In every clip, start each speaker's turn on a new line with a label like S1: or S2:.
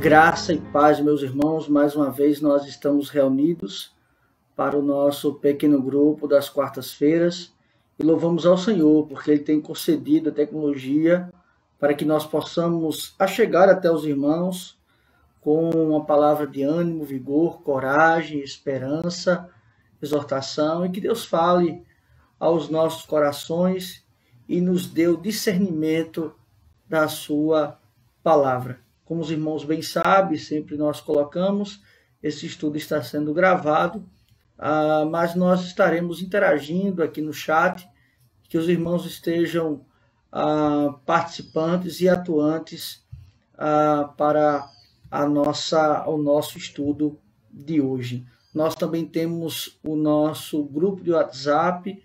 S1: Graça e paz, meus irmãos, mais uma vez nós estamos reunidos para o nosso pequeno grupo das quartas-feiras e louvamos ao Senhor, porque Ele tem concedido a tecnologia para que nós possamos chegar até os irmãos com uma palavra de ânimo, vigor, coragem, esperança, exortação, e que Deus fale aos nossos corações e nos dê o discernimento da sua palavra. Como os irmãos bem sabem, sempre nós colocamos, esse estudo está sendo gravado, mas nós estaremos interagindo aqui no chat, que os irmãos estejam participantes e atuantes para o nosso estudo de hoje. Nós também temos o nosso grupo de WhatsApp.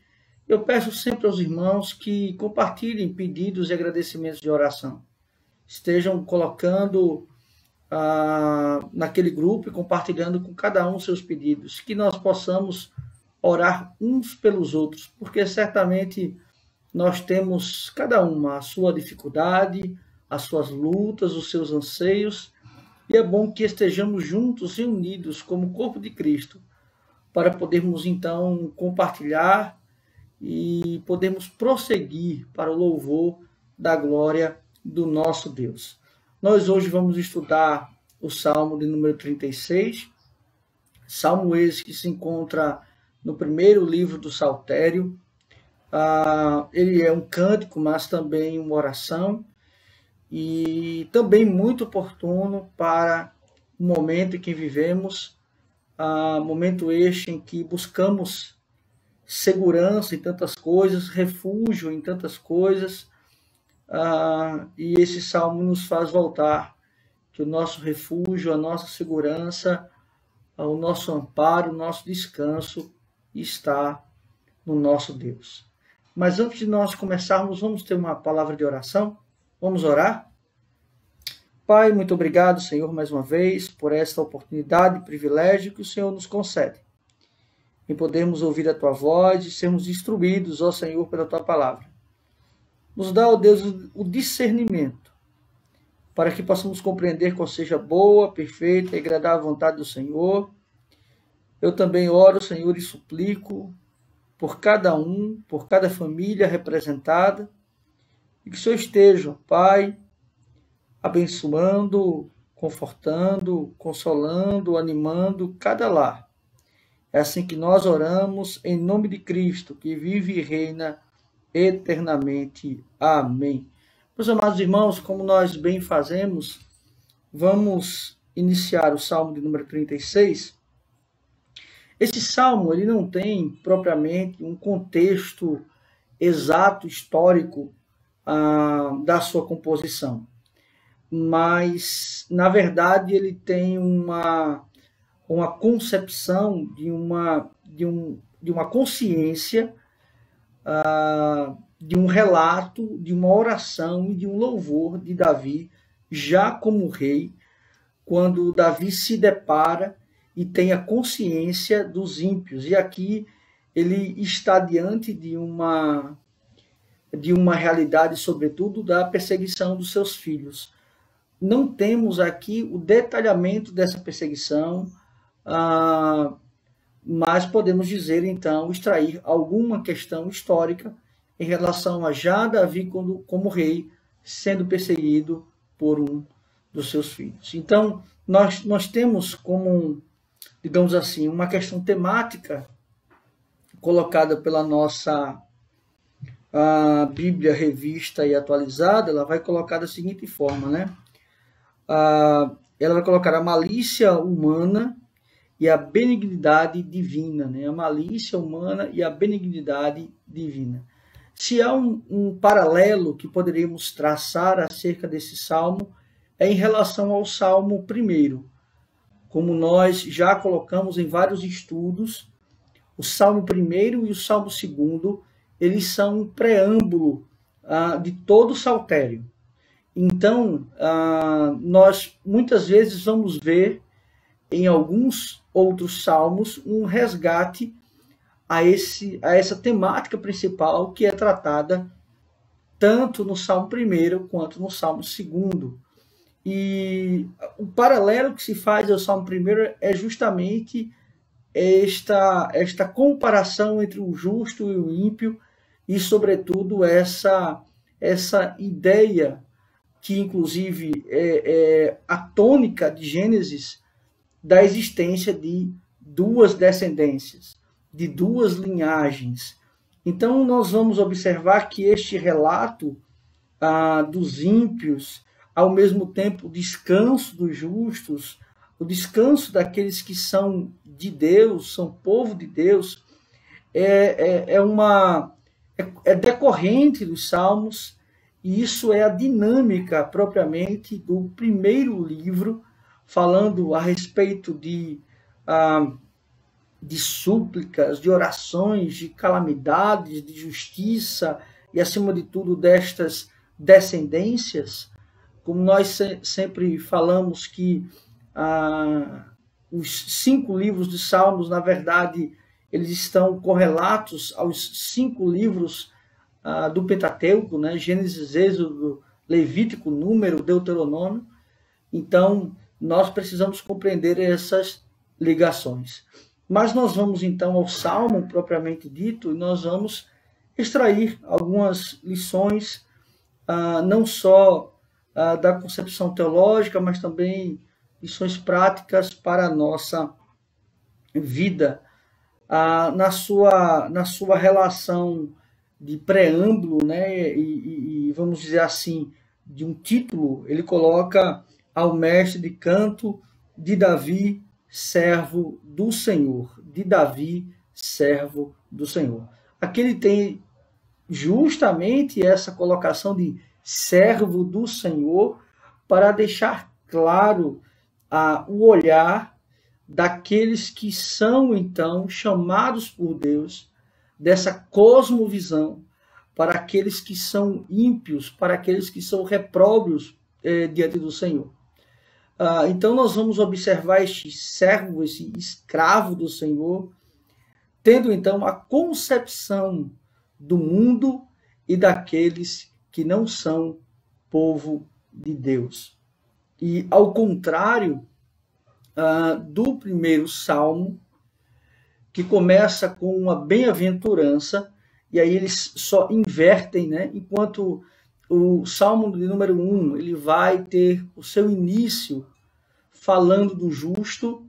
S1: Eu peço sempre aos irmãos que compartilhem pedidos e agradecimentos de oração. Estejam colocando naquele grupo e compartilhando com cada um seus pedidos, que nós possamos orar uns pelos outros, porque certamente nós temos cada uma a sua dificuldade, as suas lutas, os seus anseios, e é bom que estejamos juntos e unidos como corpo de Cristo, para podermos então compartilhar e podermos prosseguir para o louvor da glória do nosso Deus. Nós hoje vamos estudar o Salmo de número 36, Salmo esse que se encontra no primeiro livro do Saltério. Ele é um cântico, mas também uma oração, e também muito oportuno para o momento em que vivemos, momento este em que buscamos segurança em tantas coisas, refúgio em tantas coisas, e esse salmo nos faz voltar que o nosso refúgio, a nossa segurança, o nosso amparo, o nosso descanso está no nosso Deus. Mas antes de nós começarmos, vamos ter uma palavra de oração? Vamos orar? Pai, muito obrigado, Senhor, mais uma vez, por esta oportunidade e privilégio que o Senhor nos concede, em podermos ouvir a Tua voz e sermos instruídos, ó Senhor, pela Tua palavra. Nos dá, ó Deus, o discernimento, para que possamos compreender qual seja boa, perfeita e agradável a vontade do Senhor. Eu também oro, Senhor, e suplico por cada um, por cada família representada, e que o Senhor esteja, Pai, abençoando, confortando, consolando, animando cada lar. É assim que nós oramos, em nome de Cristo, que vive e reina eternamente. Amém. Meus amados irmãos, como nós bem fazemos, vamos iniciar o Salmo de número 36. Esse Salmo ele não tem propriamente um contexto exato, histórico, da sua composição. Mas, na verdade, ele tem uma concepção de uma consciência, de um relato, de uma oração e de um louvor de Davi, já como rei, quando Davi se depara e tem a consciência dos ímpios. E aqui ele está diante de uma realidade, sobretudo, da perseguição dos seus filhos. Não temos aqui o detalhamento dessa perseguição, mas podemos dizer, então, extrair alguma questão histórica em relação a já Davi como rei, sendo perseguido por um dos seus filhos. Então, nós temos como, digamos assim, uma questão temática colocada pela nossa Bíblia revista e atualizada. Ela vai colocar da seguinte forma, né? Ela vai colocar a malícia humana e a benignidade divina, né? A malícia humana e a benignidade divina. Se há um paralelo que poderíamos traçar acerca desse salmo, é em relação ao Salmo 1. Como nós já colocamos em vários estudos, o Salmo 1 e o Salmo 2, eles são um preâmbulo de todo o Saltério. Então, nós muitas vezes vamos ver em alguns outros salmos um resgate a essa temática principal que é tratada tanto no Salmo 1 quanto no Salmo 2. E o paralelo que se faz ao Salmo 1 é justamente esta comparação entre o justo e o ímpio, e, sobretudo, essa ideia que, inclusive, é a tônica de Gênesis, da existência de duas descendências, de duas linhagens. Então, nós vamos observar que este relato dos ímpios, ao mesmo tempo o descanso dos justos, o descanso daqueles que são de Deus, são povo de Deus, é decorrente dos Salmos, e isso é a dinâmica propriamente do primeiro livro, falando a respeito de súplicas, de orações, de calamidades, de justiça e, acima de tudo, destas descendências. Como nós sempre falamos que os 5 livros de Salmos, na verdade, eles estão correlatos aos 5 livros do Pentateuco, né? Gênesis, Êxodo, Levítico, Número, Deuteronômio. Então, nós precisamos compreender essas ligações. Mas nós vamos então ao Salmo propriamente dito, e nós vamos extrair algumas lições, não só da concepção teológica, mas também lições práticas para a nossa vida, na sua relação de preâmbulo, né? E vamos dizer assim, de um título, ele coloca ao mestre de canto de Davi, servo do Senhor. De Davi, servo do Senhor. Aqui ele tem justamente essa colocação de servo do Senhor para deixar claro o olhar daqueles que são, então, chamados por Deus, dessa cosmovisão, para aqueles que são ímpios, para aqueles que são repróbios diante do Senhor. Então, nós vamos observar este servo, esse escravo do Senhor, tendo, então, a concepção do mundo e daqueles que não são povo de Deus. E, ao contrário do primeiro salmo, que começa com uma bem-aventurança, e aí eles só invertem, né? Enquanto o salmo de número 1, ele vai ter o seu início falando do justo,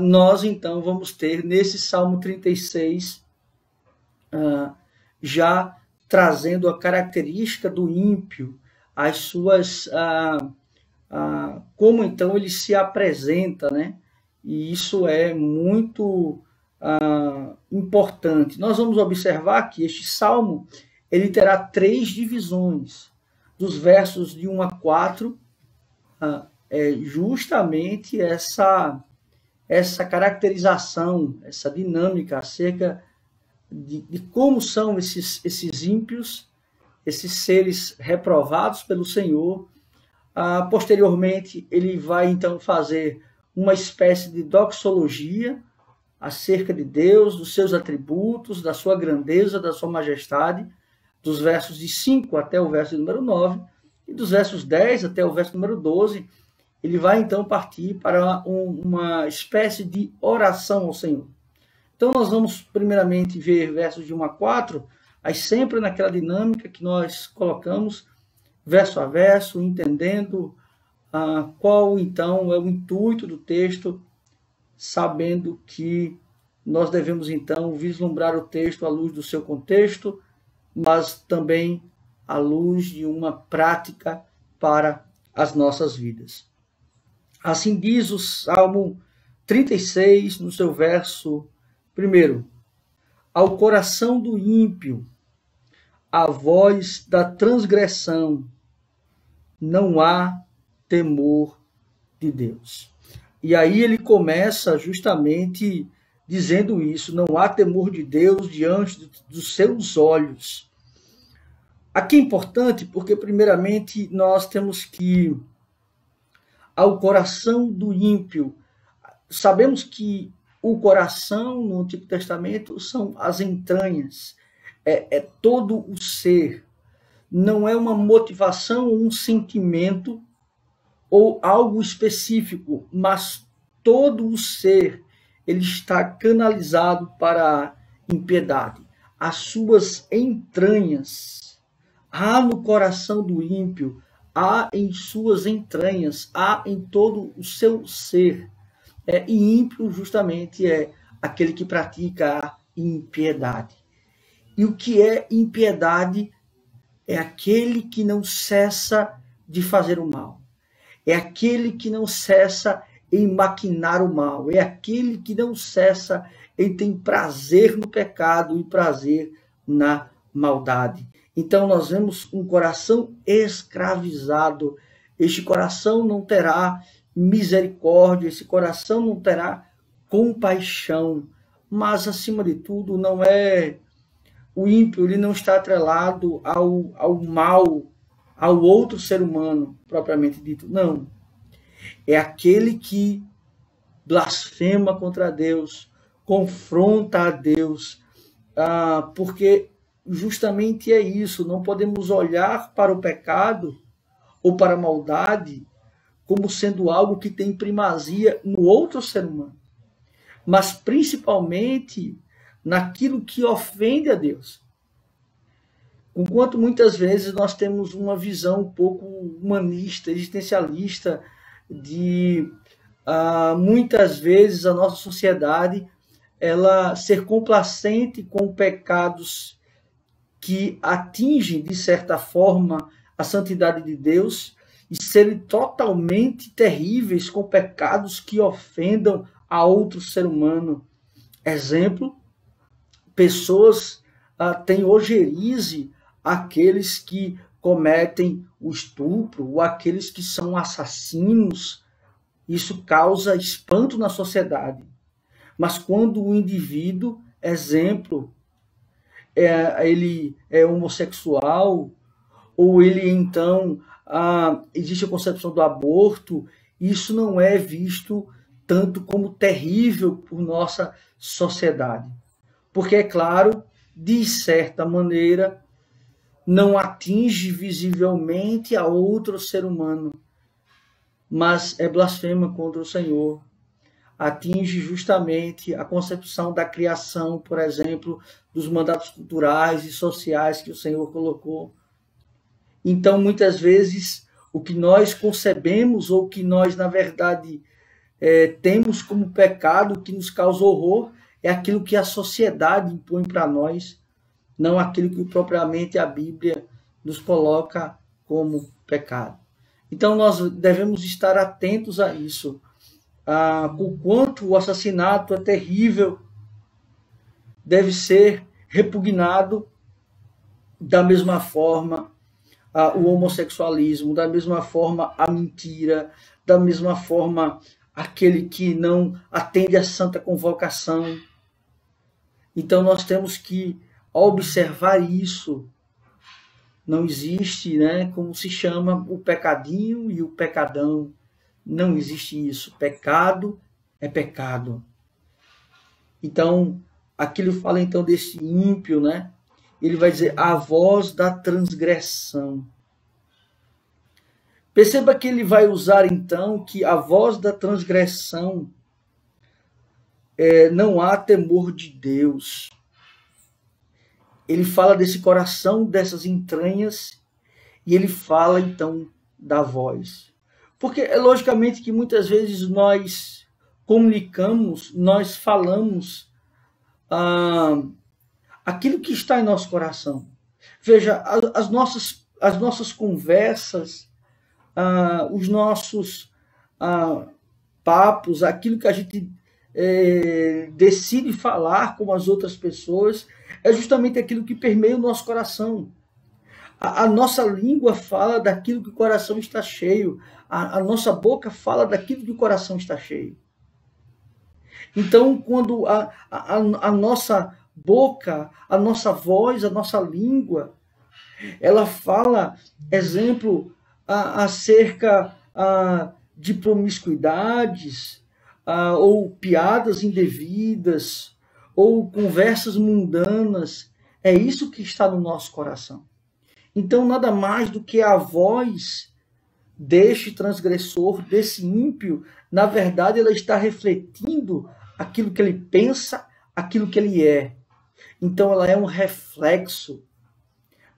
S1: nós então vamos ter nesse Salmo 36 já trazendo a característica do ímpio, as suas como então ele se apresenta, né? E isso é muito importante. Nós vamos observar que este salmo ele terá 3 divisões. Dos versos de 1 a 4, é justamente essa caracterização, essa dinâmica acerca de como são esses ímpios, esses seres reprovados pelo Senhor. Posteriormente, ele vai então fazer uma espécie de doxologia acerca de Deus, dos seus atributos, da sua grandeza, da sua majestade, dos versos de 5 até o verso número 9, e dos versos 10 até o verso número 12, ele vai então partir para uma espécie de oração ao Senhor. Então nós vamos primeiramente ver versos de 1 a 4, aí sempre naquela dinâmica que nós colocamos, verso a verso, entendendo qual então é o intuito do texto, sabendo que nós devemos então vislumbrar o texto à luz do seu contexto, mas também à luz de uma prática para as nossas vidas. Assim diz o Salmo 36, no seu verso 1. Ao coração do ímpio, a voz da transgressão, não há temor de Deus. E aí ele começa justamente dizendo isso, não há temor de Deus diante dos seus olhos. Aqui é importante porque, primeiramente, nós temos que, ao coração do ímpio, sabemos que o coração no Antigo Testamento são as entranhas, é todo o ser, não é uma motivação, um sentimento, ou algo específico, mas todo o ser ele está canalizado para a impiedade. As suas entranhas, há no coração do ímpio, há em suas entranhas, há em todo o seu ser. E ímpio justamente é aquele que pratica a impiedade. E o que é impiedade? É aquele que não cessa de fazer o mal. É aquele que não cessa em maquinar o mal. É aquele que não cessa em ter prazer no pecado e prazer na maldade. Então nós vemos um coração escravizado. Este coração não terá misericórdia, esse coração não terá compaixão. Mas, acima de tudo, não é o ímpio, ele não está atrelado ao mal, ao outro ser humano, propriamente dito. Não. É aquele que blasfema contra Deus, confronta a Deus, porque justamente é isso. Não podemos olhar para o pecado ou para a maldade como sendo algo que tem primazia no outro ser humano, mas principalmente naquilo que ofende a Deus. Enquanto muitas vezes nós temos uma visão um pouco humanista, existencialista, de muitas vezes a nossa sociedade ela ser complacente com pecados que atingem, de certa forma, a santidade de Deus e serem totalmente terríveis com pecados que ofendam a outro ser humano. Exemplo, pessoas têm ojerize aqueles que cometem o estupro ou aqueles que são assassinos. Isso causa espanto na sociedade. Mas quando o indivíduo, exemplo, ele é homossexual, ou ele então existe a concepção do aborto, isso não é visto tanto como terrível por nossa sociedade. Porque, é claro, de certa maneira, não atinge visivelmente a outro ser humano, mas é blasfema contra o Senhor. Atinge justamente a concepção da criação, por exemplo, dos mandatos culturais e sociais que o Senhor colocou. Então, muitas vezes, o que nós concebemos ou que nós, na verdade, temos como pecado, que nos causa horror, é aquilo que a sociedade impõe para nós, não aquilo que propriamente a Bíblia nos coloca como pecado. Então, nós devemos estar atentos a isso. O quanto o assassinato é terrível, deve ser repugnado da mesma forma o homossexualismo, da mesma forma a mentira, da mesma forma aquele que não atende à santa convocação. Então nós temos que observar isso. Não existe, como se chama o pecadinho e o pecadão. Não existe isso. Pecado é pecado. Então, aqui ele fala então desse ímpio, Ele vai dizer a voz da transgressão. Perceba que ele vai usar então que a voz da transgressão não há temor de Deus. Ele fala desse coração, dessas entranhas, e ele fala então da voz. Porque é logicamente que muitas vezes nós comunicamos, nós falamos aquilo que está em nosso coração. Veja, as nossas conversas, os nossos papos, aquilo que a gente decide falar com as outras pessoas, é justamente aquilo que permeia o nosso coração. A nossa língua fala daquilo que o coração está cheio. A nossa boca fala daquilo que o coração está cheio. Então, quando a nossa boca, a nossa voz, a nossa língua, ela fala, exemplo, acerca de promiscuidades, ou piadas indevidas, ou conversas mundanas, é isso que está no nosso coração. Então, nada mais do que a voz deste transgressor, desse ímpio, na verdade, ela está refletindo aquilo que ele pensa, aquilo que ele é. Então, ela é um reflexo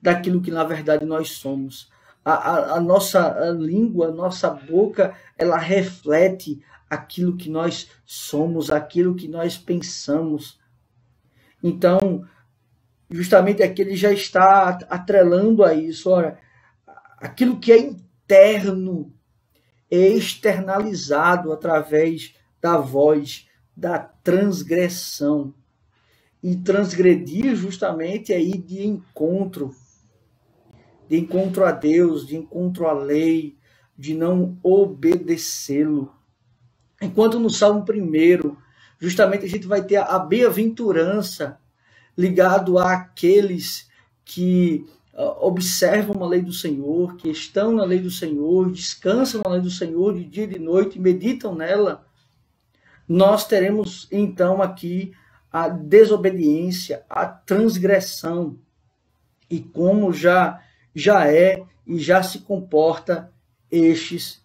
S1: daquilo que, na verdade, nós somos. A nossa língua, a nossa boca, ela reflete aquilo que nós somos, aquilo que nós pensamos. Então, justamente aqui ele já está atrelando a isso. Olha, aquilo que é interno é externalizado através da voz, da transgressão. E transgredir justamente é ir de encontro a Deus, de encontro à lei, de não obedecê-lo. Enquanto no Salmo 1, justamente a gente vai ter a bem-aventurança ligado àqueles que observam a lei do Senhor, que estão na lei do Senhor, descansam na lei do Senhor de dia e de noite, meditam nela. Nós teremos então aqui a desobediência, a transgressão, e como já é e já se comporta estes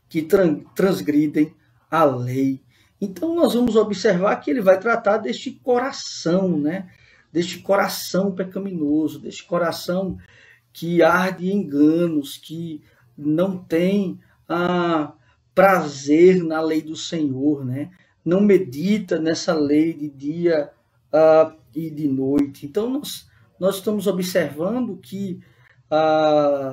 S1: que transgridem a lei. Então nós vamos observar que ele vai tratar deste coração, né? Deste coração pecaminoso, deste coração que arde em enganos, que não tem prazer na lei do Senhor, né? Não medita nessa lei de dia e de noite. Então nós estamos observando que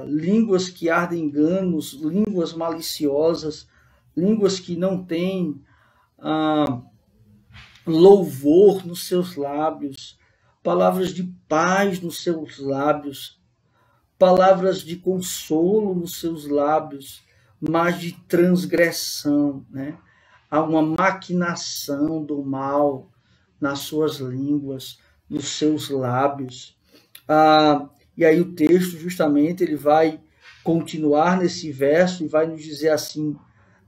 S1: línguas que ardem enganos, línguas maliciosas, línguas que não têm louvor nos seus lábios, palavras de paz nos seus lábios, palavras de consolo nos seus lábios, mas de transgressão, né? Há uma maquinação do mal nas suas línguas, nos seus lábios. E aí o texto, justamente, ele vai continuar nesse verso e vai nos dizer assim: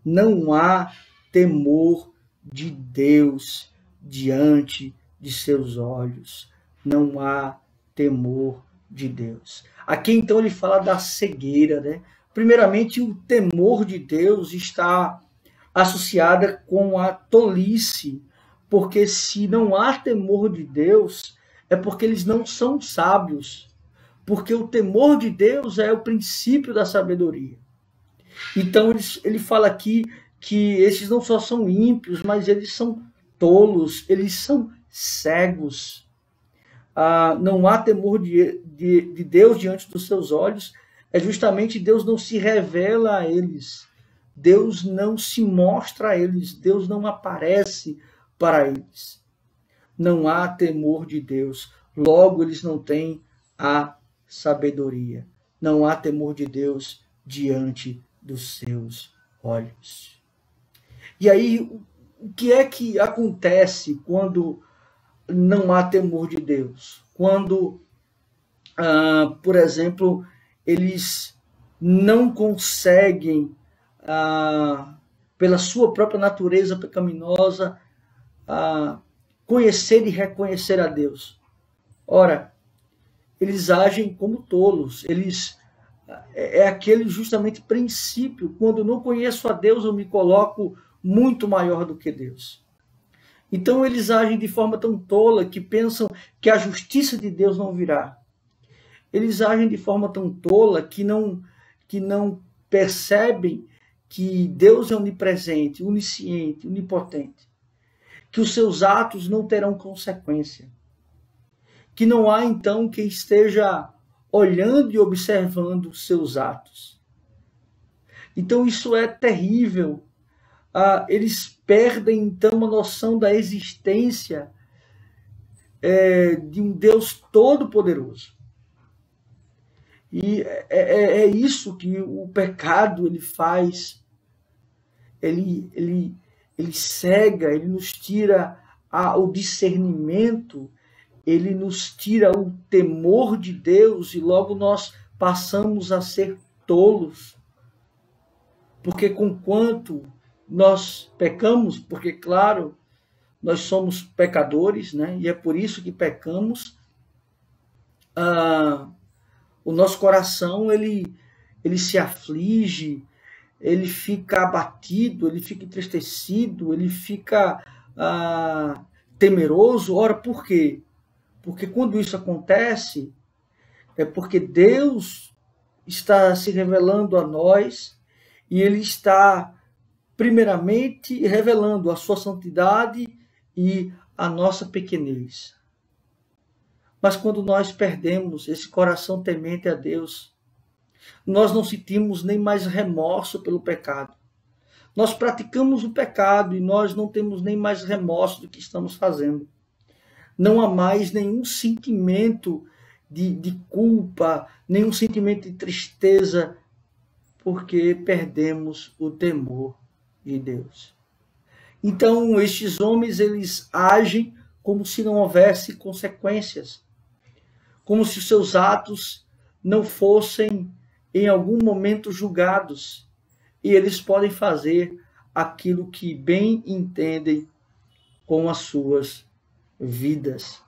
S1: não há temor de Deus diante de seus olhos. Não há temor de Deus. Aqui, então, ele fala da cegueira, né? Primeiramente, o temor de Deus está associada com a tolice, porque se não há temor de Deus, é porque eles não são sábios, porque o temor de Deus é o princípio da sabedoria. Então ele fala aqui que esses não só são ímpios, mas eles são tolos, eles são cegos. Não há temor de Deus diante dos seus olhos, é justamente Deus não se revela a eles, Deus não se mostra a eles, Deus não aparece para eles. Não há temor de Deus, logo eles não têm a sabedoria. Não há temor de Deus diante dos seus olhos. E aí, o que é que acontece quando não há temor de Deus? Quando, por exemplo, eles não conseguem, pela sua própria natureza pecaminosa, conhecer e reconhecer a Deus. Ora, eles agem como tolos. É aquele justamente princípio: quando não conheço a Deus, eu me coloco muito maior do que Deus. Então eles agem de forma tão tola que pensam que a justiça de Deus não virá. Eles agem de forma tão tola que não percebem que Deus é onipresente, onisciente, onipotente, que os seus atos não terão consequência, que não há então quem esteja olhando e observando os seus atos. Então isso é terrível. Eles perdem então a noção da existência de um Deus todo-poderoso. E é isso que o pecado ele faz. Ele cega, ele nos tira o discernimento, ele nos tira o temor de Deus, e logo nós passamos a ser tolos. Porque conquanto nós pecamos, porque claro, nós somos pecadores, né? E é por isso que pecamos, o nosso coração ele ele se aflige, ele fica abatido, ele fica entristecido, ele fica temeroso. Ora, por quê? Porque quando isso acontece, é porque Deus está se revelando a nós e ele está, primeiramente, revelando a sua santidade e a nossa pequenez. Mas quando nós perdemos esse coração temente a Deus, nós não sentimos nem mais remorso pelo pecado. Nós praticamos o pecado e nós não temos nem mais remorso do que estamos fazendo. Não há mais nenhum sentimento de culpa, nenhum sentimento de tristeza, porque perdemos o temor de Deus. Então, estes homens, eles agem como se não houvesse consequências, como se os seus atos não fossem em algum momento julgados, e eles podem fazer aquilo que bem entendem com as suas vidas.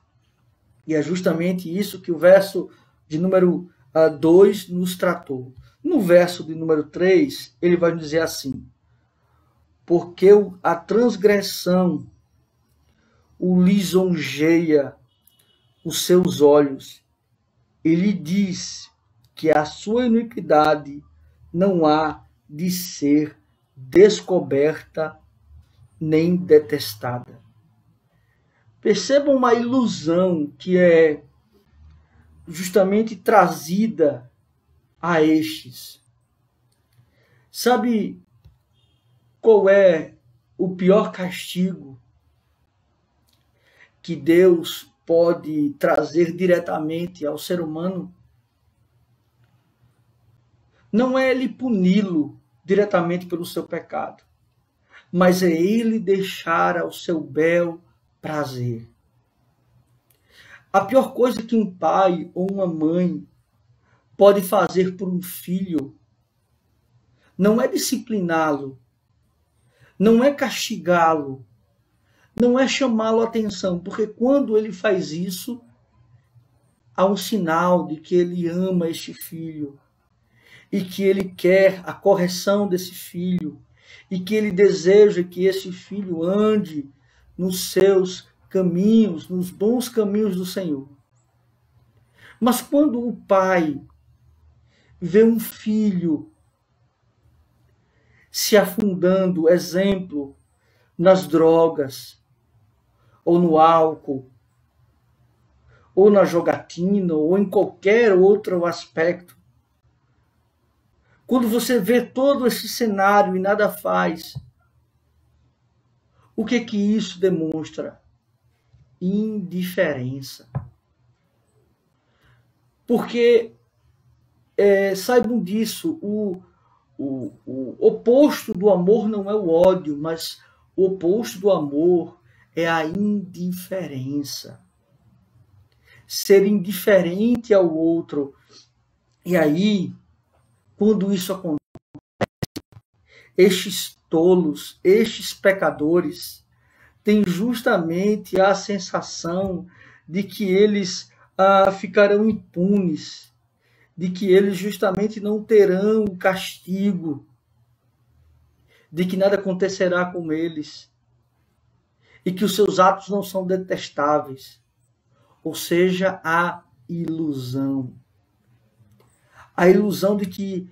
S1: E é justamente isso que o verso de número 2 nos tratou. No verso de número 3, ele vai dizer assim: porque a transgressão o lisonjeia os seus olhos, e lhe diz que a sua iniquidade não há de ser descoberta nem detestada. Percebam uma ilusão que é justamente trazida a estes. Sabe qual é o pior castigo que Deus pode trazer diretamente ao ser humano? Não é ele puni-lo diretamente pelo seu pecado, mas é ele deixar ao seu bel prazer. A pior coisa que um pai ou uma mãe pode fazer por um filho não é discipliná-lo, não é castigá-lo, não é chamá-lo a atenção, porque quando ele faz isso, há um sinal de que ele ama este filho e que ele quer a correção desse filho e que ele deseja que esse filho ande nos seus caminhos, nos bons caminhos do Senhor. Mas quando o pai vê um filho se afundando, exemplo, nas drogas, ou no álcool, ou na jogatina, ou em qualquer outro aspecto, quando você vê todo esse cenário e nada faz, o que isso demonstra? Indiferença. Porque, saibam disso, o oposto do amor não é o ódio, mas o oposto do amor é a indiferença. Ser indiferente ao outro. E aí, quando isso acontece, estes tolos, estes pecadores, têm justamente a sensação de que eles ficarão impunes, de que eles justamente não terão o castigo, de que nada acontecerá com eles, e que os seus atos não são detestáveis. Ou seja, a ilusão. A ilusão de que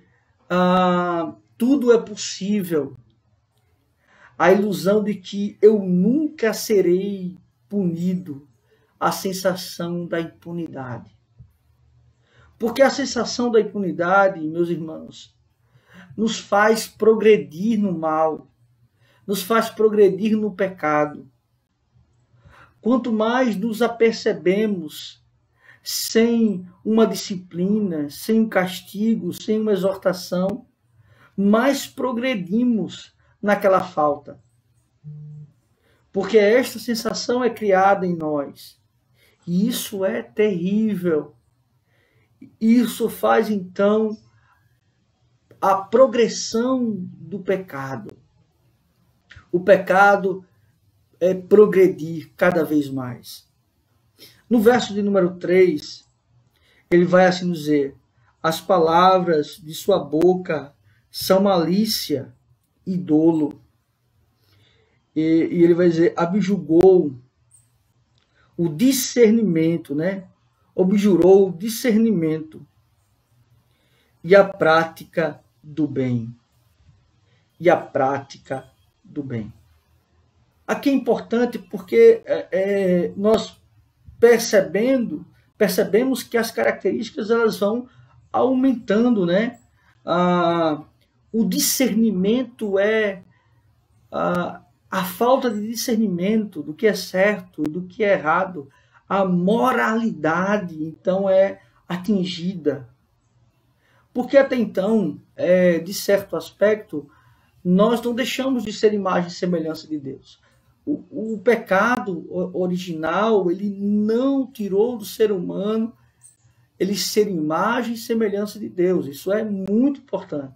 S1: tudo é possível. A ilusão de que eu nunca serei punido. A sensação da impunidade. Porque a sensação da impunidade, meus irmãos, nos faz progredir no mal, nos faz progredir no pecado. Quanto mais nos apercebemos sem uma disciplina, sem um castigo, sem uma exortação, mais progredimos naquela falta. Porque esta sensação é criada em nós. E isso é terrível. Isso faz, então, a progressão do pecado. O pecado é progredir cada vez mais. No verso de número 3, ele vai assim dizer: as palavras de sua boca são malícia e dolo. E ele vai dizer, abjurou o discernimento, né? Abjurou o discernimento e a prática do bem. E a prática do bem. Aqui é importante porque nós percebemos que as características elas vão aumentando, né? O discernimento a falta de discernimento do que é certo e do que é errado. A moralidade, então, é atingida. Porque até então, de certo aspecto, nós não deixamos de ser imagem e semelhança de Deus. O pecado original, ele não tirou do ser humano ele ser imagem e semelhança de Deus. Isso é muito importante.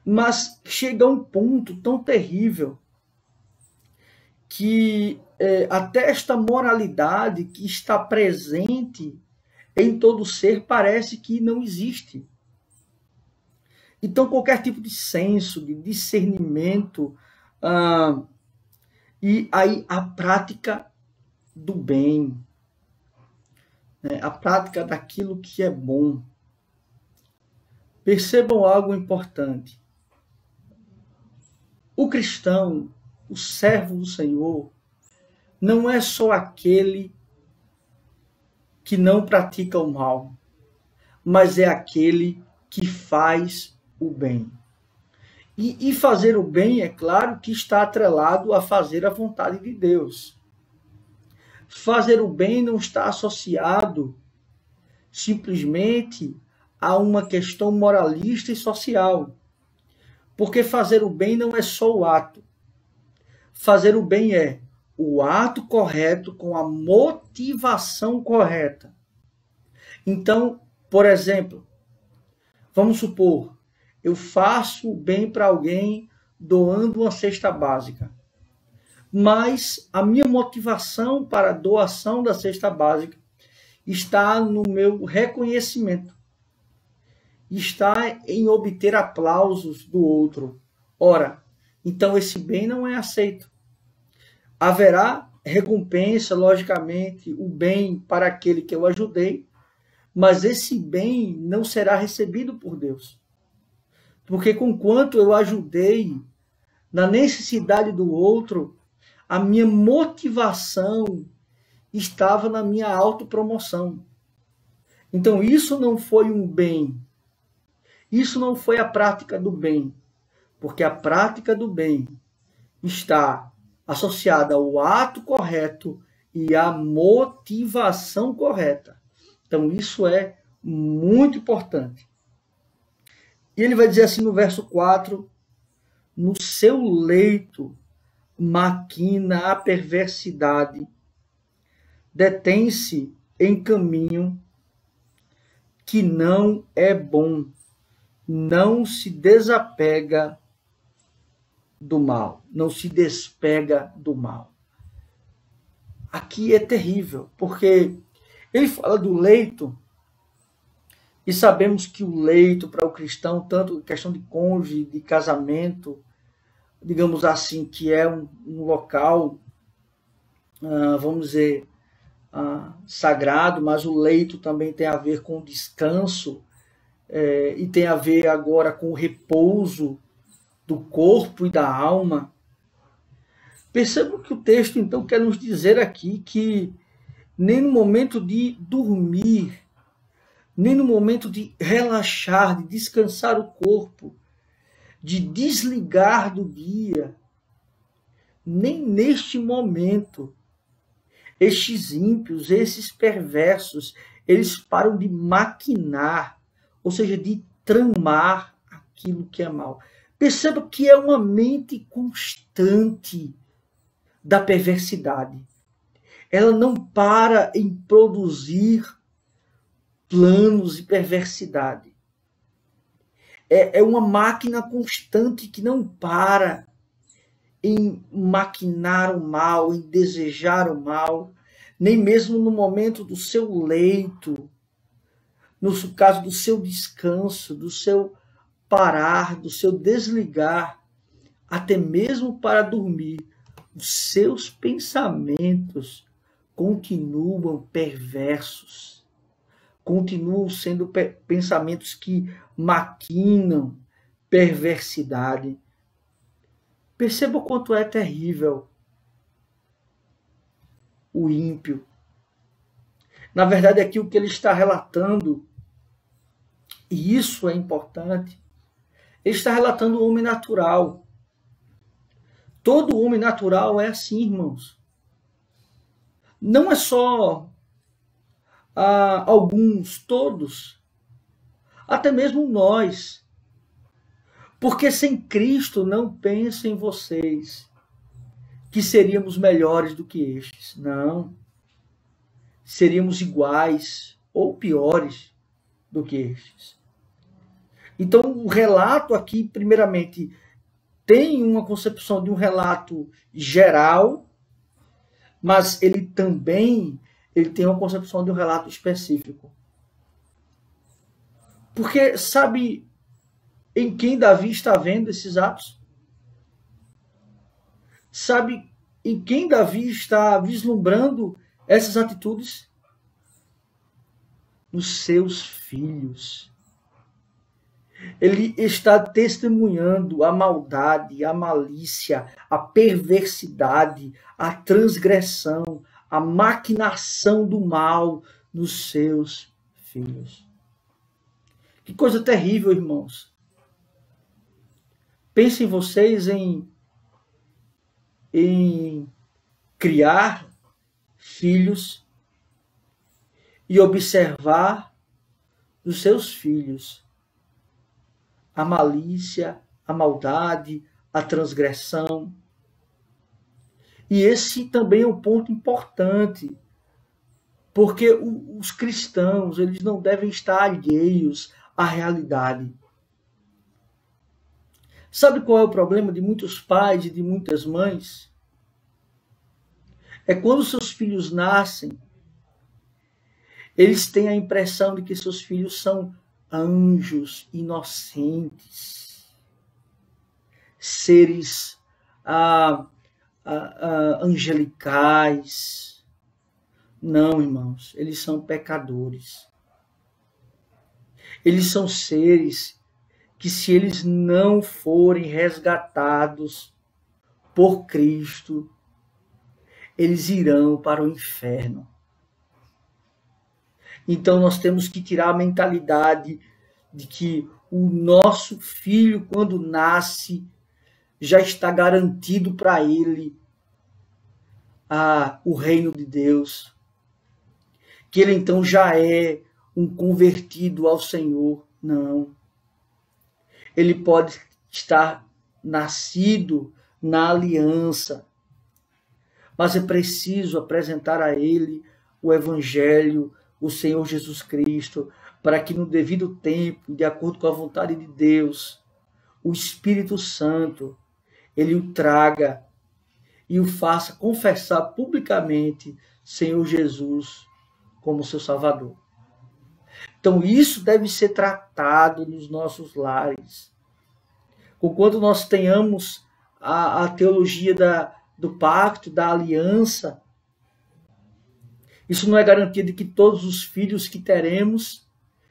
S1: Mas chega a um ponto tão terrível que até esta moralidade que está presente em todo ser parece que não existe. Então, qualquer tipo de senso, de discernimento, e aí a prática do bem, né? A prática daquilo que é bom. Percebam algo importante. O cristão, o servo do Senhor, não é só aquele que não pratica o mal, mas é aquele que faz o bem. E fazer o bem, é claro, que está atrelado a fazer a vontade de Deus. Fazer o bem não está associado simplesmente a uma questão moralista e social. Porque fazer o bem não é só o ato. Fazer o bem é o ato correto com a motivação correta. Então, por exemplo, vamos supor, eu faço o bem para alguém doando uma cesta básica. Mas a minha motivação para a doação da cesta básica está no meu reconhecimento. Está em obter aplausos do outro. Ora, então esse bem não é aceito. Haverá recompensa, logicamente, o bem para aquele que eu ajudei, mas esse bem não será recebido por Deus. Porque conquanto eu ajudei na necessidade do outro, a minha motivação estava na minha autopromoção. Então isso não foi um bem. Isso não foi a prática do bem. Porque a prática do bem está associada ao ato correto e à motivação correta. Então isso é muito importante. E ele vai dizer assim no verso 4, no seu leito maquina a perversidade, detém-se em caminho que não é bom, não se desapega do mal, não se despega do mal. Aqui é terrível, porque ele fala do leito, e sabemos que o leito para o cristão, tanto questão de cônjuge, de casamento, digamos assim, que é um local, vamos dizer, sagrado, mas o leito também tem a ver com descanso, e tem a ver agora com o repouso do corpo e da alma. Percebam que o texto, então, quer nos dizer aqui que nem no momento de dormir, nem no momento de relaxar, de descansar o corpo, de desligar do dia, nem neste momento, estes ímpios, esses perversos, eles param de maquinar, ou seja, de tramar aquilo que é mal. Perceba que é uma mente constante da perversidade. Ela não para em produzir planos e perversidade. É uma máquina constante que não para em maquinar o mal, em desejar o mal, nem mesmo no momento do seu leito, no caso do seu descanso, do seu parar, do seu desligar, até mesmo para dormir, os seus pensamentos continuam perversos, continuam sendo pensamentos que maquinam perversidade. Perceba o quanto é terrível o ímpio. Na verdade, aqui o que ele está relatando, e isso é importante, ele está relatando o homem natural. Todo homem natural é assim, irmãos. Não é só alguns, todos. Até mesmo nós. Porque sem Cristo, não pensem vocês que seríamos melhores do que estes. Não. Seríamos iguais ou piores do que estes. Então, o relato aqui, primeiramente, tem uma concepção de um relato geral, mas ele também tem uma concepção de um relato específico. Porque sabe em quem Davi está vendo esses atos? Sabe em quem Davi está vislumbrando essas atitudes? Nos seus filhos. Ele está testemunhando a maldade, a malícia, a perversidade, a transgressão, a maquinação do mal nos seus filhos. Que coisa terrível, irmãos. Pensem vocês em criar filhos e observar dos seus filhos a malícia, a maldade, a transgressão. E esse também é um ponto importante, porque os cristãos, eles não devem estar alheios à realidade. Sabe qual é o problema de muitos pais e de muitas mães? É quando seus filhos nascem, eles têm a impressão de que seus filhos são anjos inocentes, seres angelicais. Não, irmãos, eles são pecadores. Eles são seres que, se eles não forem resgatados por Cristo, eles irão para o inferno. Então nós temos que tirar a mentalidade de que o nosso filho, quando nasce, já está garantido para ele o reino de Deus. Que ele então já é um convertido ao Senhor. Não. Ele pode estar nascido na aliança, mas é preciso apresentar a ele o Evangelho, o Senhor Jesus Cristo, para que no devido tempo, de acordo com a vontade de Deus, o Espírito Santo, ele o traga e o faça confessar publicamente Senhor Jesus como seu Salvador. Então isso deve ser tratado nos nossos lares. Conquanto nós tenhamos a teologia do pacto, da aliança, isso não é garantia de que todos os filhos que teremos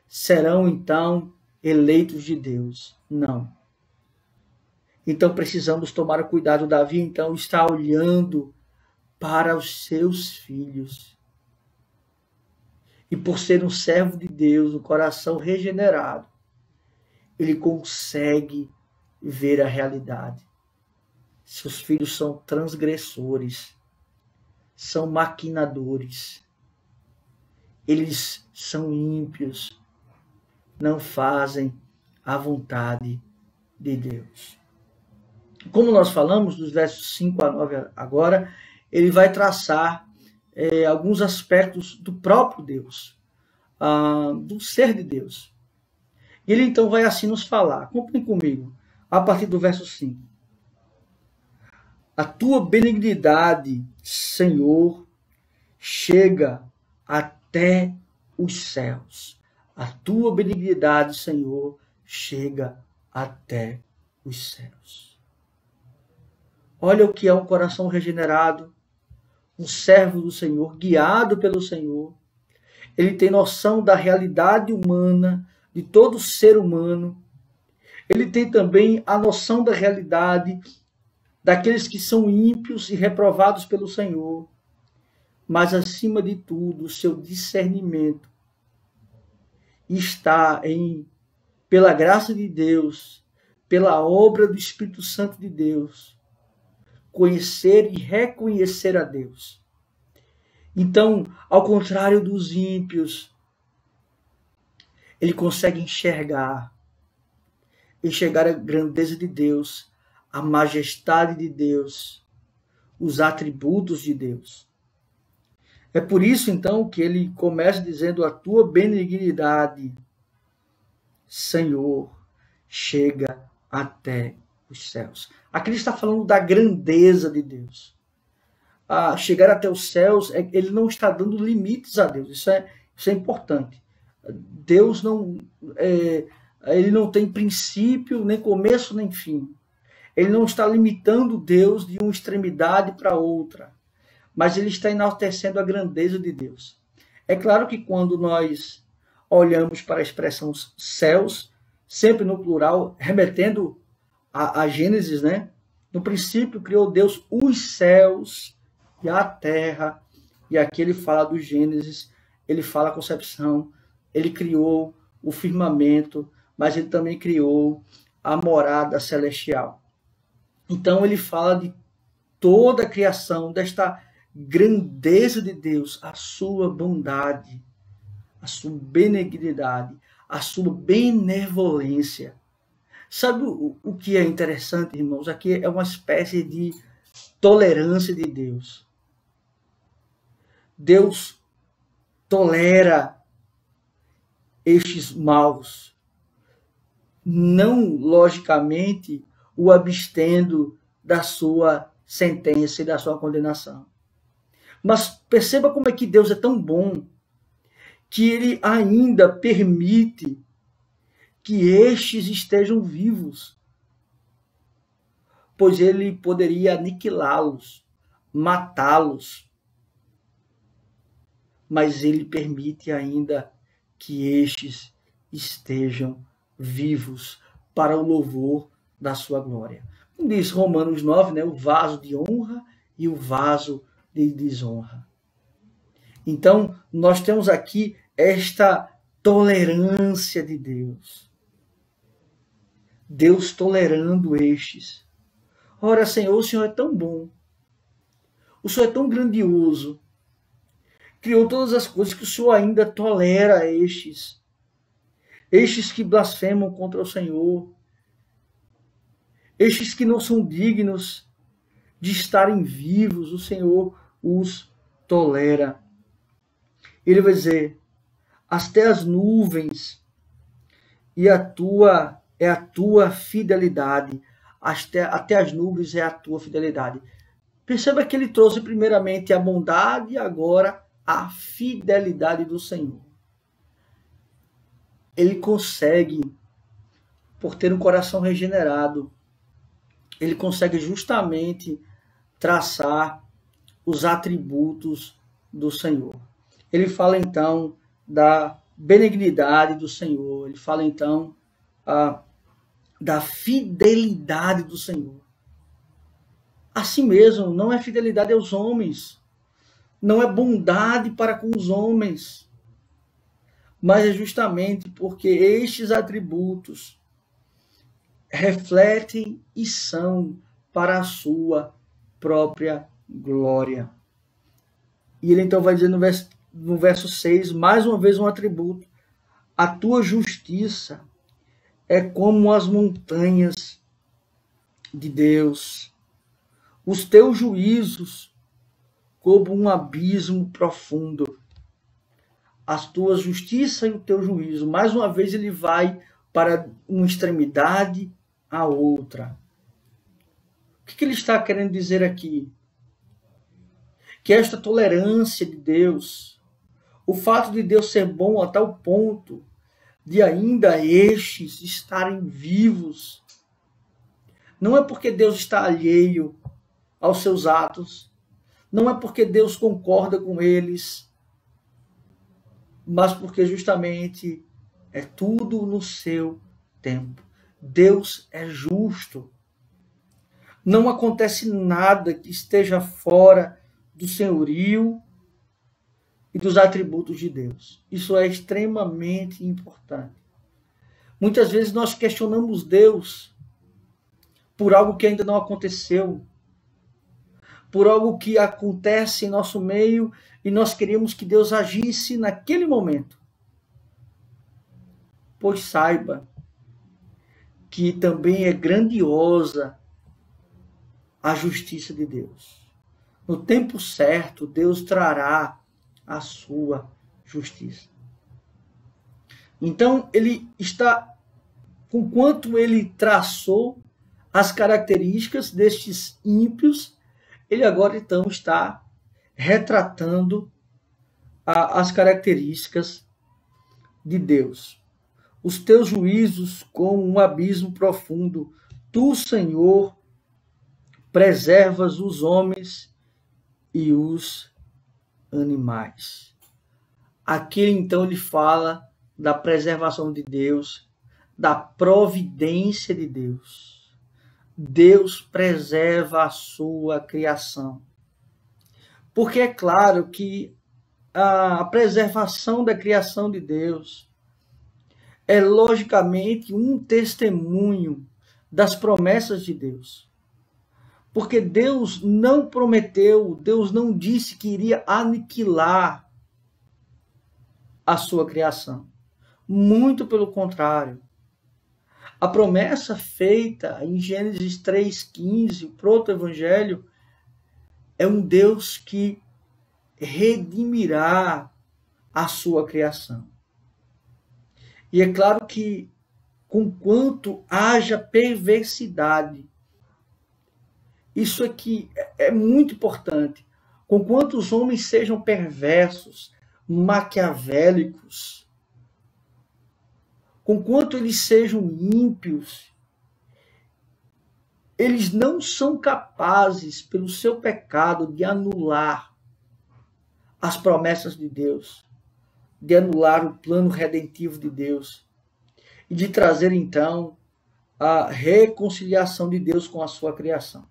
S1: serão, então, eleitos de Deus. Não. Então, precisamos tomar cuidado. Davi, então, está olhando para os seus filhos. E por ser um servo de Deus, o coração regenerado, ele consegue ver a realidade. Seus filhos são transgressores, são maquinadores. Eles são ímpios, não fazem a vontade de Deus. Como nós falamos, dos versos 5 a 9 agora, ele vai traçar alguns aspectos do próprio Deus, do ser de Deus. E ele então vai assim nos falar. Acompanhem comigo, a partir do verso 5. A tua benignidade, Senhor, chega até os céus. A tua benignidade, Senhor, chega até os céus. Olha o que é um coração regenerado, um servo do Senhor, guiado pelo Senhor. Ele tem noção da realidade humana, de todo ser humano. Ele tem também a noção da realidade daqueles que são ímpios e reprovados pelo Senhor. Mas, acima de tudo, o seu discernimento está pela graça de Deus, pela obra do Espírito Santo de Deus, conhecer e reconhecer a Deus. Então, ao contrário dos ímpios, ele consegue enxergar a grandeza de Deus, a majestade de Deus, os atributos de Deus. É por isso, então, que ele começa dizendo: a tua benignidade, Senhor, chega até os céus. Aqui ele está falando da grandeza de Deus. A chegar até os céus, ele não está dando limites a Deus. Isso é importante. Deus ele não tem princípio, nem começo, nem fim. Ele não está limitando Deus de uma extremidade para outra, mas ele está enaltecendo a grandeza de Deus. É claro que quando nós olhamos para a expressão céus, sempre no plural, remetendo a Gênesis, né? No princípio criou Deus os céus e a terra. E aqui ele fala do Gênesis, ele fala a concepção, ele criou o firmamento, mas ele também criou a morada celestial. Então ele fala de toda a criação, desta grandeza de Deus, a sua bondade, a sua benignidade, a sua benevolência. Sabe o que é interessante, irmãos? Aqui é uma espécie de tolerância de Deus. Deus tolera estes maus, não logicamente o abstendo da sua sentença e da sua condenação. Mas perceba como é que Deus é tão bom que ele ainda permite que estes estejam vivos, pois ele poderia aniquilá-los, matá-los, mas ele permite ainda que estes estejam vivos para o louvor da sua glória. Como diz Romanos 9, né, o vaso de honra e o vaso de desonra. Então, nós temos aqui esta tolerância de Deus. Deus tolerando estes. Ora, Senhor, o Senhor é tão bom. O Senhor é tão grandioso. Criou todas as coisas que o Senhor ainda tolera estes. Estes que blasfemam contra o Senhor. Estes que não são dignos de estarem vivos, o Senhor os tolera. Ele vai dizer: até as nuvens e é a tua fidelidade. Até as nuvens é a tua fidelidade. Perceba que ele trouxe primeiramente a bondade e agora a fidelidade do Senhor. Ele consegue, por ter um coração regenerado, ele consegue justamente traçar os atributos do Senhor. Ele fala então da benignidade do Senhor, ele fala então da fidelidade do Senhor. Assim mesmo, não é fidelidade aos homens, não é bondade para com os homens, mas é justamente porque estes atributos refletem e são para a sua própria glória. E ele então vai dizer no verso 6, mais uma vez um atributo: a tua justiça é como as montanhas de Deus, os teus juízos como um abismo profundo. A tua justiça e o teu juízo, mais uma vez ele vai para uma extremidade à outra. O que ele está querendo dizer aqui? Que esta tolerância de Deus, o fato de Deus ser bom a tal ponto de ainda estes estarem vivos. Não é porque Deus está alheio aos seus atos, não é porque Deus concorda com eles, mas porque justamente é tudo no seu tempo. Deus é justo. Não acontece nada que esteja fora do senhorio e dos atributos de Deus. Isso é extremamente importante. Muitas vezes nós questionamos Deus por algo que ainda não aconteceu, por algo que acontece em nosso meio e nós queremos que Deus agisse naquele momento. Pois saiba que também é grandiosa a justiça de Deus. No tempo certo, Deus trará a sua justiça. Então, ele está, conquanto ele traçou as características destes ímpios, ele agora então está retratando as características de Deus. Os teus juízos como um abismo profundo, tu, Senhor, preservas os homens e os animais. Aqui então ele fala da preservação de Deus, da providência de Deus. Deus preserva a sua criação. Porque é claro que a preservação da criação de Deus é logicamente um testemunho das promessas de Deus. Porque Deus não prometeu, Deus não disse que iria aniquilar a sua criação. Muito pelo contrário. A promessa feita em Gênesis 3,15, o proto-evangelho, é um Deus que redimirá a sua criação. E é claro que, conquanto haja perversidade, isso aqui é muito importante. Conquanto os homens sejam perversos, maquiavélicos, conquanto eles sejam ímpios, eles não são capazes, pelo seu pecado, de anular as promessas de Deus, de anular o plano redentivo de Deus e de trazer, então, a reconciliação de Deus com a sua criação.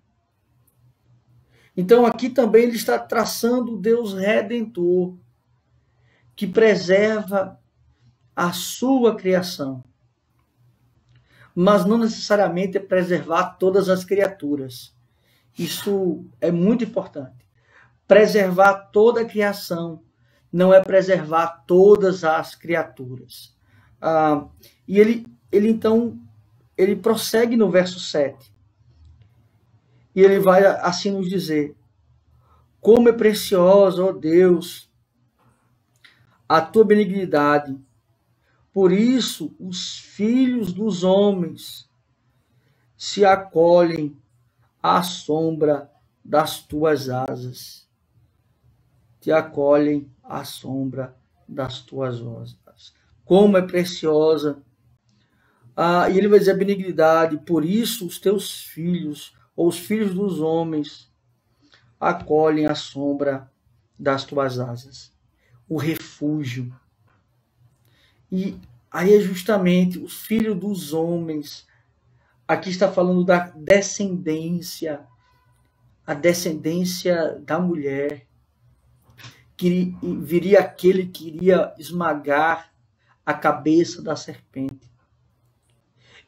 S1: Então, aqui também ele está traçando o Deus redentor, que preserva a sua criação. Mas não necessariamente é preservar todas as criaturas. Isso é muito importante. Preservar toda a criação não é preservar todas as criaturas. E ele prossegue no verso 7. E ele vai assim nos dizer: como é preciosa, ó Deus, a tua benignidade. Por isso os filhos dos homens se acolhem à sombra das tuas asas. Te acolhem à sombra das tuas asas. Como é preciosa. E ele vai dizer a benignidade. Por isso os teus filhos, ou os filhos dos homens, acolhem à sombra das tuas asas. O refúgio. E aí é justamente os filhos dos homens. Aqui está falando da descendência, a descendência da mulher. Que viria aquele que iria esmagar a cabeça da serpente.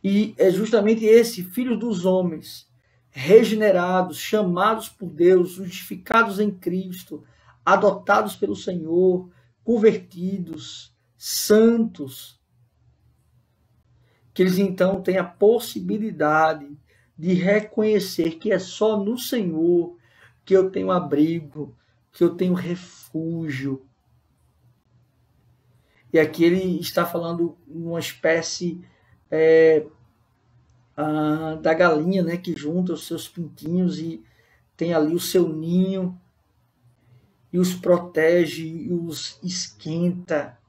S1: E é justamente esse, filhos dos homens, regenerados, chamados por Deus, justificados em Cristo, adotados pelo Senhor, convertidos, santos, que eles então têm a possibilidade de reconhecer que é só no Senhor que eu tenho abrigo, que eu tenho refúgio. E aqui ele está falando uma espécie da galinha, né, que junta os seus pintinhos e tem ali o seu ninho e os protege e os esquenta.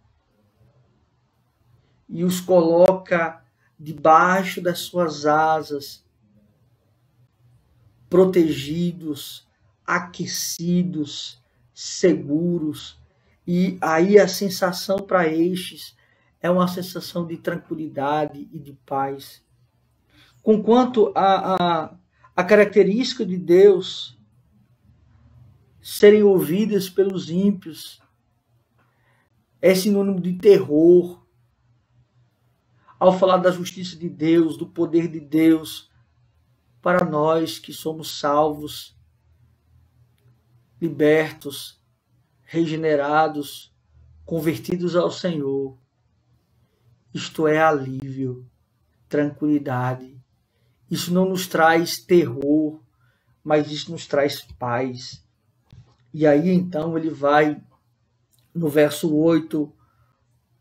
S1: e os coloca debaixo das suas asas, protegidos, aquecidos, seguros. E aí a sensação para estes é uma sensação de tranquilidade e de paz. Conquanto a característica de Deus serem ouvidas pelos ímpios é sinônimo de terror. Ao falar da justiça de Deus, do poder de Deus, para nós que somos salvos, libertos, regenerados, convertidos ao Senhor, isto é alívio, tranquilidade. Isso não nos traz terror, mas isso nos traz paz. E aí então ele vai, no verso 8,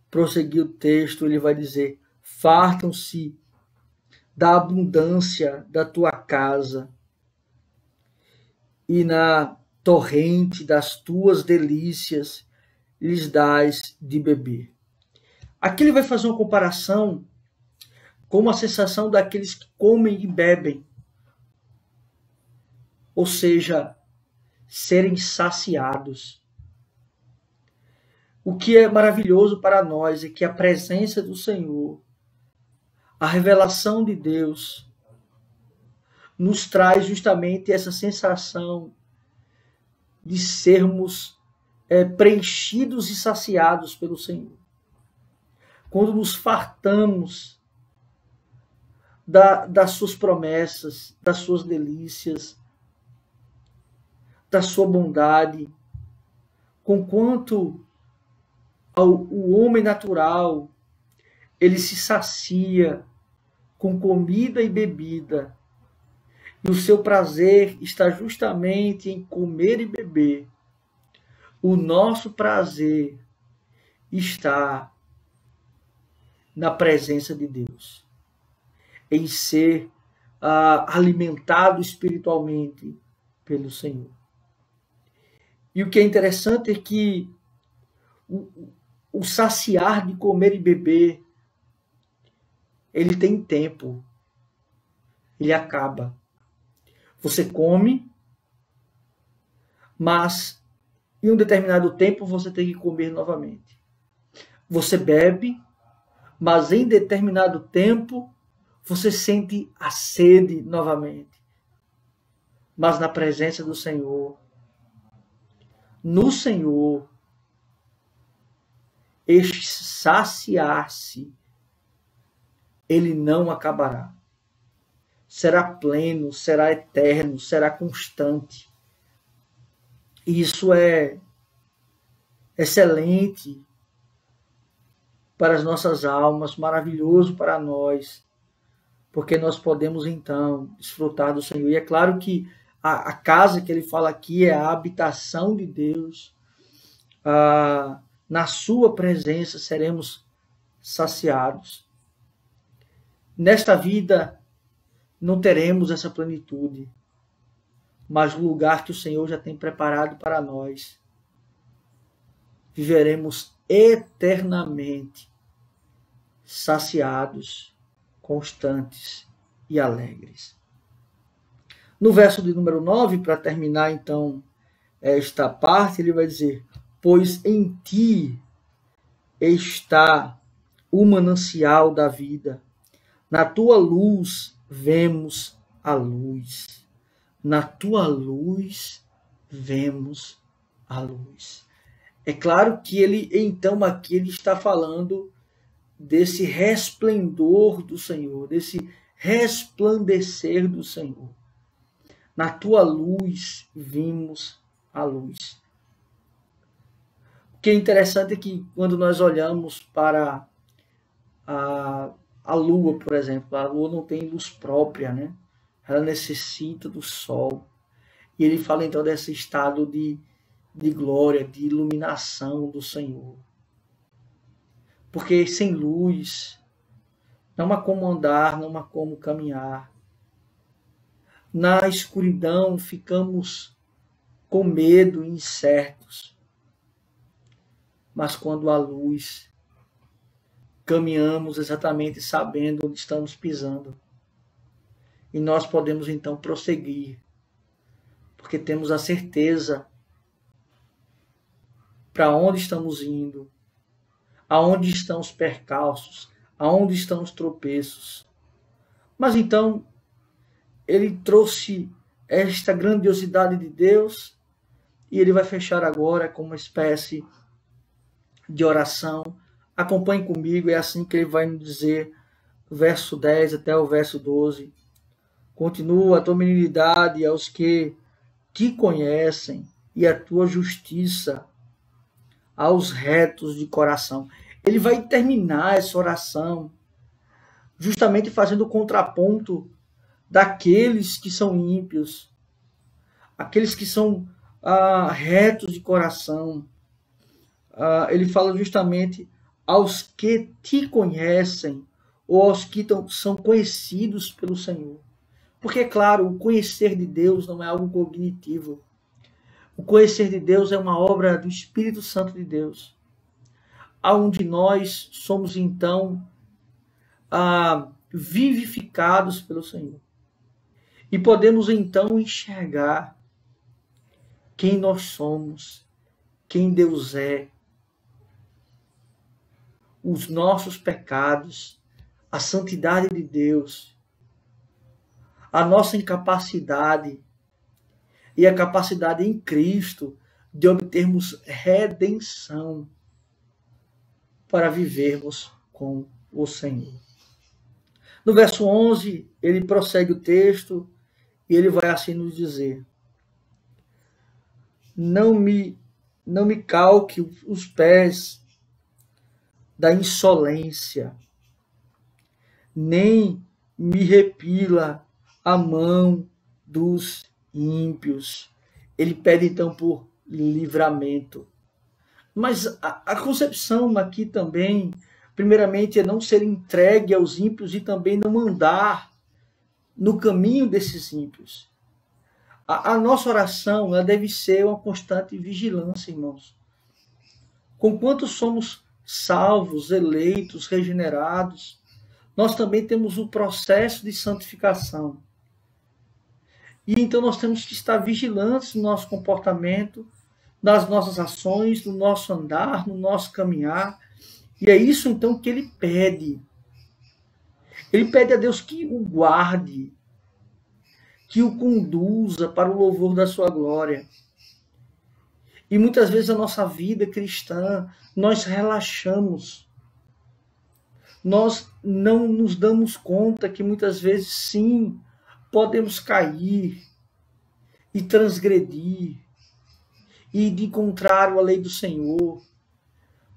S1: prosseguir o texto, ele vai dizer: fartam-se da abundância da tua casa e na torrente das tuas delícias lhes dás de beber. Aqui ele vai fazer uma comparação com a sensação daqueles que comem e bebem, ou seja, serem saciados. O que é maravilhoso para nós é que a presença do Senhor, a revelação de Deus, nos traz justamente essa sensação de sermos preenchidos e saciados pelo Senhor. Quando nos fartamos das suas promessas, das suas delícias, da sua bondade, conquanto o homem natural, ele se sacia com comida e bebida, e o seu prazer está justamente em comer e beber. O nosso prazer está na presença de Deus, em ser alimentado espiritualmente pelo Senhor. E o que é interessante é que o saciar de comer e beber, ele tem tempo, ele acaba. Você come, mas em um determinado tempo você tem que comer novamente. Você bebe, mas em determinado tempo você sente a sede novamente. Mas na presença do Senhor, no Senhor, este saciar-se, ele não acabará. Será pleno, será eterno, será constante. E isso é excelente para as nossas almas, maravilhoso para nós, porque nós podemos então desfrutar do Senhor. E é claro que a casa que ele fala aqui é a habitação de Deus. Na sua presença seremos saciados. Nesta vida não teremos essa plenitude, mas o lugar que o Senhor já tem preparado para nós, viveremos eternamente saciados, constantes e alegres. No verso de número 9, para terminar então esta parte, ele vai dizer: pois em ti está o manancial da vida, na tua luz vemos a luz. Na tua luz vemos a luz. É claro que ele, então, aqui ele está falando desse resplendor do Senhor, desse resplandecer do Senhor. Na tua luz vimos a luz. O que é interessante é que quando nós olhamos para a lua, por exemplo, a lua não tem luz própria, né? Ela necessita do sol. E ele fala então desse estado de glória, de iluminação do Senhor. Porque sem luz não há como andar, não há como caminhar. Na escuridão ficamos com medo e incertos. Mas quando há luz, caminhamos exatamente sabendo onde estamos pisando. E nós podemos então prosseguir, porque temos a certeza para onde estamos indo, aonde estão os percalços, aonde estão os tropeços. Mas então, ele trouxe esta grandiosidade de Deus e ele vai fechar agora com uma espécie de oração. Acompanhe comigo, é assim que ele vai nos dizer, verso 10 até o verso 12. Continua a tua benignidade aos que te conhecem e a tua justiça aos retos de coração. Ele vai terminar essa oração justamente fazendo o contraponto daqueles que são ímpios, aqueles que são retos de coração. Ele fala justamente aos que te conhecem ou aos que são conhecidos pelo Senhor. Porque, é claro, o conhecer de Deus não é algo cognitivo. O conhecer de Deus é uma obra do Espírito Santo de Deus, aonde nós somos, então, vivificados pelo Senhor. E podemos, então, enxergar quem nós somos, quem Deus é, os nossos pecados, a santidade de Deus, a nossa incapacidade e a capacidade em Cristo de obtermos redenção para vivermos com o Senhor. No verso 11, ele prossegue o texto e ele vai assim nos dizer: não me calque os pés da insolência, nem me repila a mão dos ímpios. Ele pede então por livramento. Mas a concepção aqui também, primeiramente, é não ser entregue aos ímpios e também não andar no caminho desses ímpios. A nossa oração ela deve ser uma constante vigilância, irmãos. Conquanto somos salvos, eleitos, regenerados, nós também temos o processo de santificação. E então nós temos que estar vigilantes no nosso comportamento, nas nossas ações, no nosso andar, no nosso caminhar. E é isso então que ele pede. Ele pede a Deus que o guarde, que o conduza para o louvor da sua glória. E muitas vezes a nossa vida cristã, nós relaxamos. Nós não nos damos conta que muitas vezes, sim, podemos cair e transgredir e de contrário à lei do Senhor.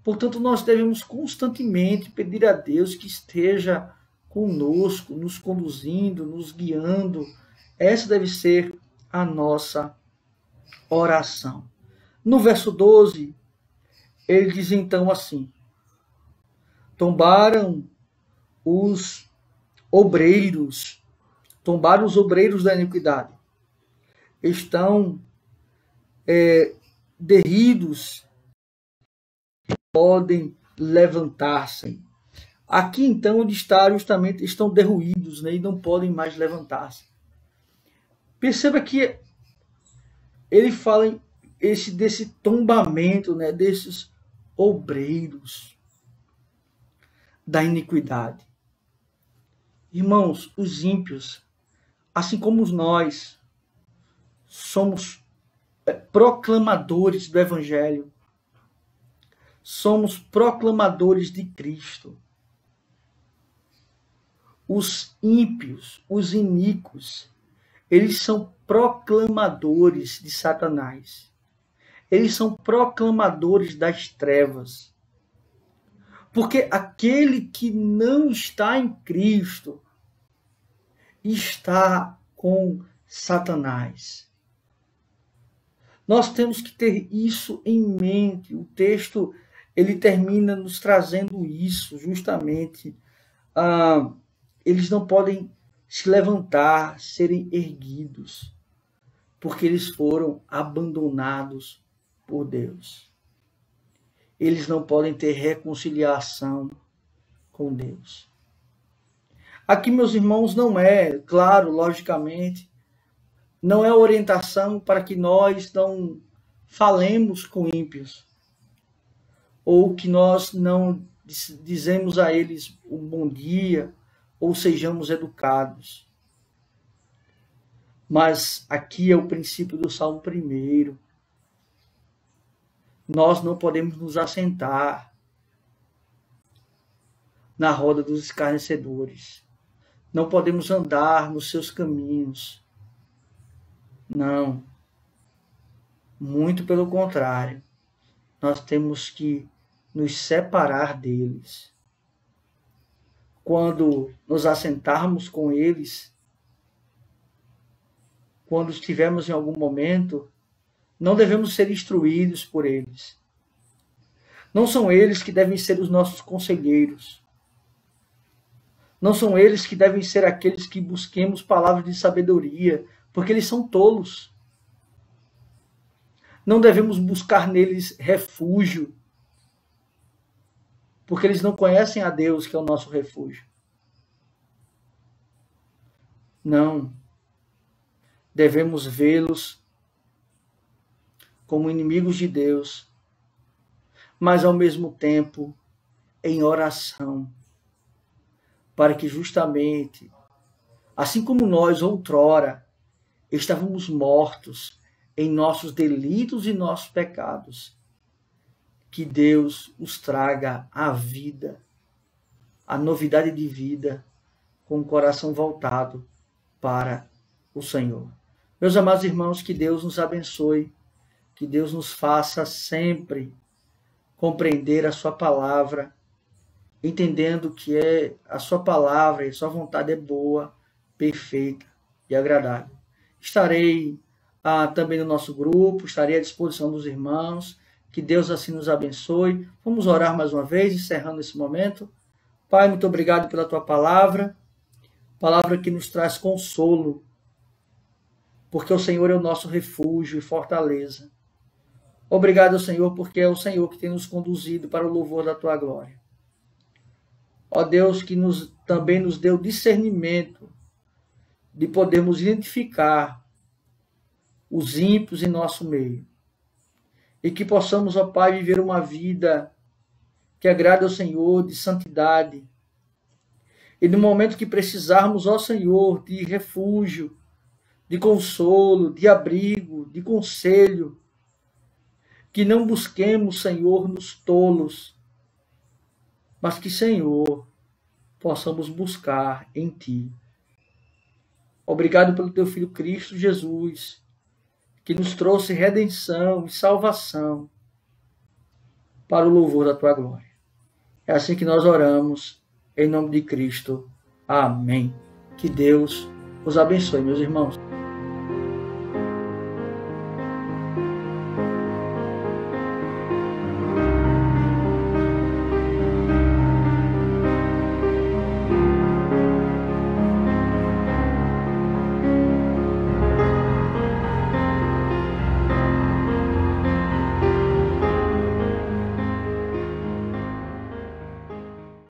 S1: Portanto, nós devemos constantemente pedir a Deus que esteja conosco, nos conduzindo, nos guiando. Essa deve ser a nossa oração. No verso 12, ele diz então assim: tombaram os obreiros da iniquidade, estão derridos, podem levantar-se. Aqui então onde está justamente estão derruídos, né, e não podem mais levantar-se. Perceba que ele fala desse tombamento, né, desses obreiros da iniquidade. Irmãos, os ímpios, assim como nós, somos proclamadores do Evangelho, somos proclamadores de Cristo. Os ímpios, os iníquos, eles são proclamadores de Satanás. Eles são proclamadores das trevas. Porque aquele que não está em Cristo está com Satanás. Nós temos que ter isso em mente. O texto ele termina nos trazendo isso, justamente. Eles não podem se levantar, serem erguidos, porque eles foram abandonados por Deus. Eles não podem ter reconciliação com Deus. Aqui, meus irmãos, não é, claro, logicamente, não é orientação para que nós não falemos com ímpios, ou que nós não dizemos a eles um bom dia, ou sejamos educados. Mas aqui é o princípio do Salmo 1. Nós não podemos nos assentar na roda dos escarnecedores. Não podemos andar nos seus caminhos. Não. Muito pelo contrário. Nós temos que nos separar deles. Quando nos assentarmos com eles, quando estivermos em algum momento, não devemos ser instruídos por eles. Não são eles que devem ser os nossos conselheiros. Não são eles que devem ser aqueles que busquemos palavras de sabedoria, porque eles são tolos. Não devemos buscar neles refúgio, porque eles não conhecem a Deus, que é o nosso refúgio. Não. Devemos vê-los como inimigos de Deus, mas ao mesmo tempo em oração, para que justamente, assim como nós outrora estávamos mortos em nossos delitos e nossos pecados, que Deus os traga à vida, a novidade de vida, com o coração voltado para o Senhor. Meus amados irmãos, que Deus nos abençoe, que Deus nos faça sempre compreender a sua palavra, entendendo que a sua palavra e a sua vontade é boa, perfeita e agradável. Estarei também no nosso grupo, estarei à disposição dos irmãos, que Deus assim nos abençoe. Vamos orar mais uma vez, encerrando esse momento. Pai, muito obrigado pela tua palavra que nos traz consolo, porque o Senhor é o nosso refúgio e fortaleza. Obrigado, Senhor, porque é o Senhor que tem nos conduzido para o louvor da tua glória. Ó Deus, que também nos deu discernimento de podermos identificar os ímpios em nosso meio. E que possamos, ó Pai, viver uma vida que agrade ao Senhor, de santidade. E no momento que precisarmos, ó Senhor, de refúgio, de consolo, de abrigo, de conselho, que não busquemos, Senhor, nos tolos, mas que, Senhor, possamos buscar em Ti. Obrigado pelo Teu Filho Cristo Jesus, que nos trouxe redenção e salvação para o louvor da Tua glória. É assim que nós oramos, em nome de Cristo. Amém. Que Deus os abençoe, meus irmãos.